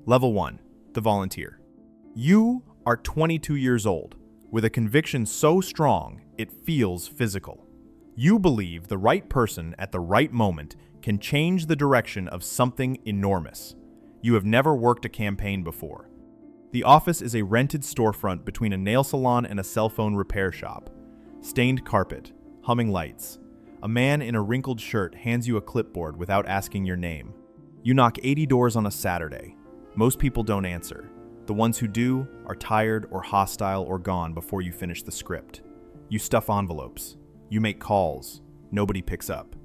Level 1. The volunteer. You are 22 years old, with a conviction so strong it feels physical. You believe the right person at the right moment can change the direction of something enormous. You have never worked a campaign before. The office is a rented storefront between a nail salon and a cell phone repair shop. Stained carpet, humming lights. A man in a wrinkled shirt hands you a clipboard without asking your name. You knock 80 doors on a Saturday. Most people don't answer. The ones who do are tired or hostile or gone before you finish the script. You stuff envelopes. You make calls. Nobody picks up.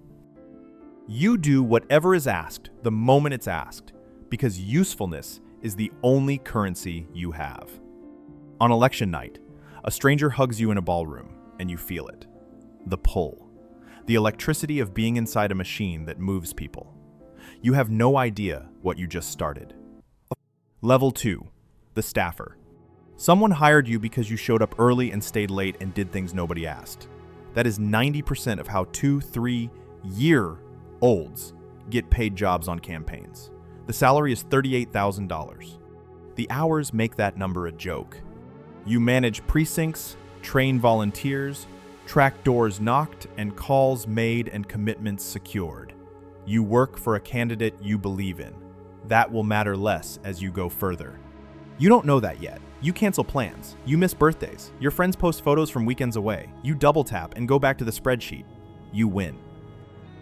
You do whatever is asked the moment it's asked, because usefulness is the only currency you have. On election night, a stranger hugs you in a ballroom, and you feel it. The pull. The electricity of being inside a machine that moves people. You have no idea what you just started. Level 2. The staffer. Someone hired you because you showed up early and stayed late and did things nobody asked. That is 90% of how 2-3-year-olds get paid jobs on campaigns. The salary is $38,000. The hours make that number a joke. You manage precincts, train volunteers, track doors knocked and calls made and commitments secured. You work for a candidate you believe in. That will matter less as you go further. You don't know that yet. You cancel plans. You miss birthdays. Your friends post photos from weekends away. You double tap and go back to the spreadsheet. You win.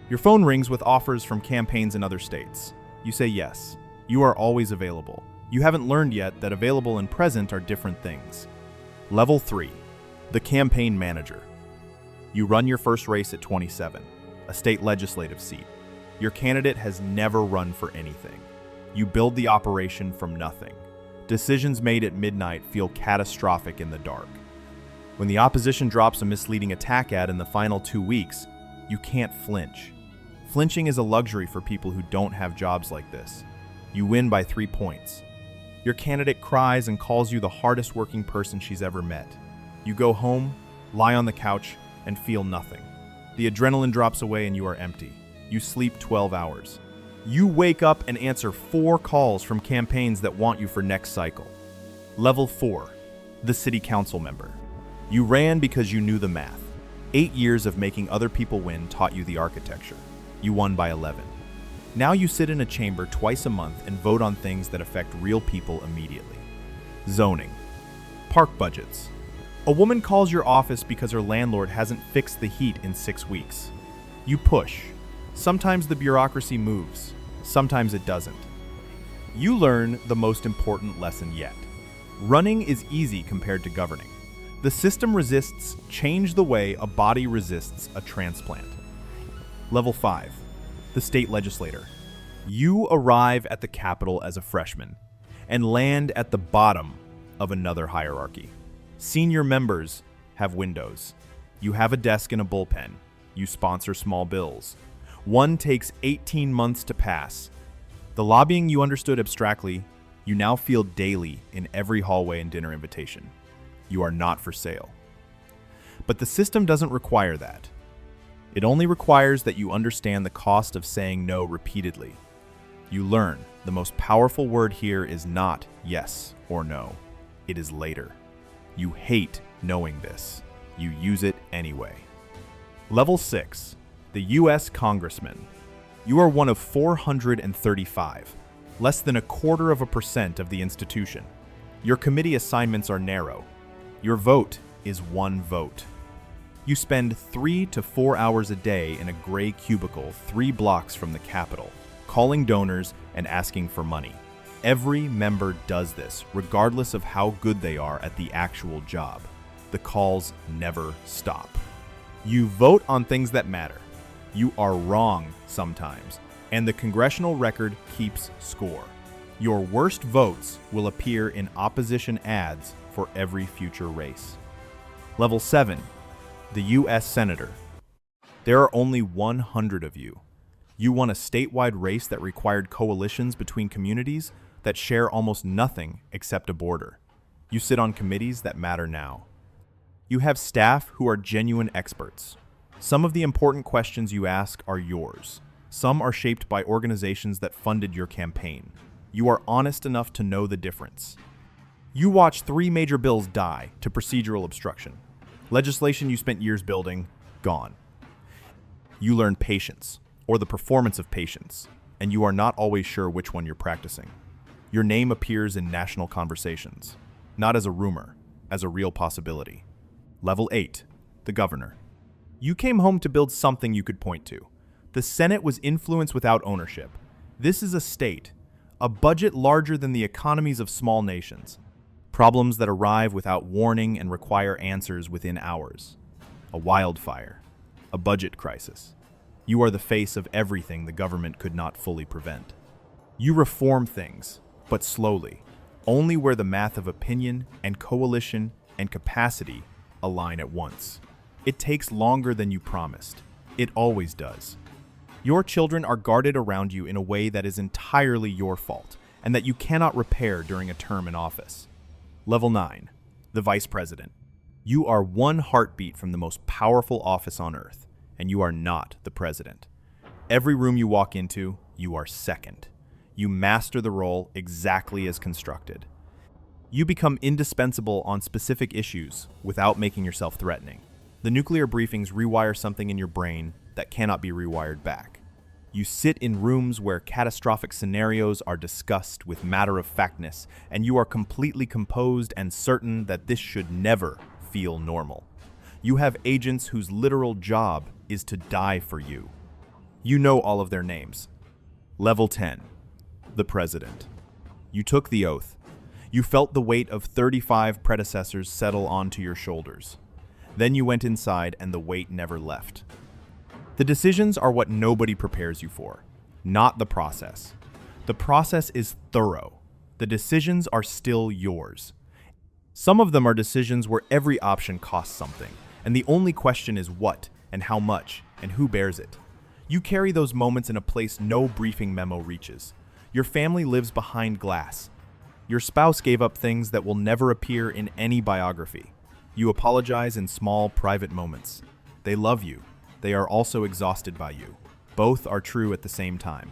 Your phone rings with offers from campaigns in other states. You say yes. You are always available. You haven't learned yet that available and present are different things. Level 3. The campaign manager. You run your first race at 27, a state legislative seat. Your candidate has never run for anything. You build the operation from nothing. Decisions made at midnight feel catastrophic in the dark. When the opposition drops a misleading attack ad in the final 2 weeks, you can't flinch. Flinching is a luxury for people who don't have jobs like this. You win by 3 points. Your candidate cries and calls you the hardest working person she's ever met. You go home, lie on the couch, and feel nothing. The adrenaline drops away and you are empty. You sleep 12 hours. You wake up and answer 4 calls from campaigns that want you for next cycle. Level 4. The city council member. You ran because you knew the math. 8 years of making other people win taught you the architecture. You won by 11. Now you sit in a chamber twice a month and vote on things that affect real people immediately. Zoning. Park budgets. A woman calls your office because her landlord hasn't fixed the heat in 6 weeks. You push. Sometimes the bureaucracy moves. Sometimes it doesn't. You learn the most important lesson yet. Running is easy compared to governing. The system resists change the way a body resists a transplant. Level 5. The state legislator. You arrive at the Capitol as a freshman and land at the bottom of another hierarchy. Senior members have windows. You have a desk and a bullpen. You sponsor small bills. One takes 18 months to pass. The lobbying you understood abstractly, you now feel daily in every hallway and dinner invitation. You are not for sale. But the system doesn't require that. It only requires that you understand the cost of saying no repeatedly. You learn the most powerful word here is not yes or no. It is later. You hate knowing this. You use it anyway. Level 6. The U.S. Congressman. You are one of 435, less than 0.25% of the institution. Your committee assignments are narrow. Your vote is 1 vote. You spend 3 to 4 hours a day in a gray cubicle 3 blocks from the Capitol, calling donors and asking for money. Every member does this, regardless of how good they are at the actual job. The calls never stop. You vote on things that matter. You are wrong sometimes, and the congressional record keeps score. Your worst votes will appear in opposition ads for every future race. Level 7. The U.S. Senator. There are only 100 of you. You won a statewide race that required coalitions between communities that share almost nothing except a border. You sit on committees that matter now. You have staff who are genuine experts. Some of the important questions you ask are yours. Some are shaped by organizations that funded your campaign. You are honest enough to know the difference. You watch 3 major bills die to procedural obstruction. Legislation you spent years building, gone. You learn patience, or the performance of patience, and you are not always sure which one you're practicing. Your name appears in national conversations, not as a rumor, as a real possibility. Level 8, the governor. You came home to build something you could point to. The Senate was influence without ownership. This is a state, a budget larger than the economies of small nations. Problems that arrive without warning and require answers within hours. A wildfire, a budget crisis. You are the face of everything the government could not fully prevent. You reform things, but slowly, only where the math of opinion and coalition and capacity align at once. It takes longer than you promised. It always does. Your children are guarded around you in a way that is entirely your fault and that you cannot repair during a term in office. Level 9, the Vice President. You are one heartbeat from the most powerful office on earth, and you are not the President. Every room you walk into, you are second. You master the role exactly as constructed. You become indispensable on specific issues without making yourself threatening. The nuclear briefings rewire something in your brain that cannot be rewired back. You sit in rooms where catastrophic scenarios are discussed with matter-of-factness, and you are completely composed and certain that this should never feel normal. You have agents whose literal job is to die for you. You know all of their names. Level 10, the President. You took the oath. You felt the weight of 35 predecessors settle onto your shoulders. Then you went inside and the weight never left. The decisions are what nobody prepares you for, not the process. The process is thorough. The decisions are still yours. Some of them are decisions where every option costs something, and the only question is what and how much and who bears it. You carry those moments in a place no briefing memo reaches. Your family lives behind glass. Your spouse gave up things that will never appear in any biography. You apologize in small, private moments. They love you. They are also exhausted by you. Both are true at the same time.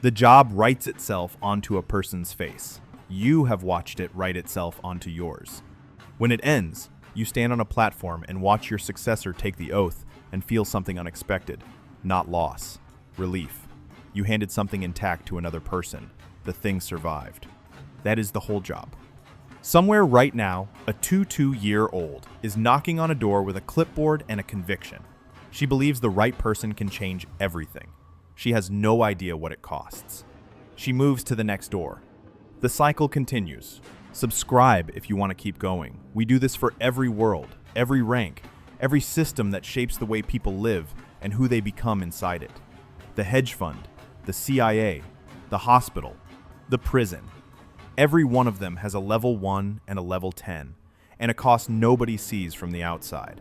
The job writes itself onto a person's face. You have watched it write itself onto yours. When it ends, you stand on a platform and watch your successor take the oath and feel something unexpected. Not loss, relief. You handed something intact to another person. The thing survived. That is the whole job. Somewhere right now, a 22-year-old is knocking on a door with a clipboard and a conviction. She believes the right person can change everything. She has no idea what it costs. She moves to the next door. The cycle continues. Subscribe if you want to keep going. We do this for every world, every rank, every system that shapes the way people live and who they become inside it. The hedge fund, the CIA, the hospital, the prison. Every one of them has a level 1 and a level 10, and a cost nobody sees from the outside.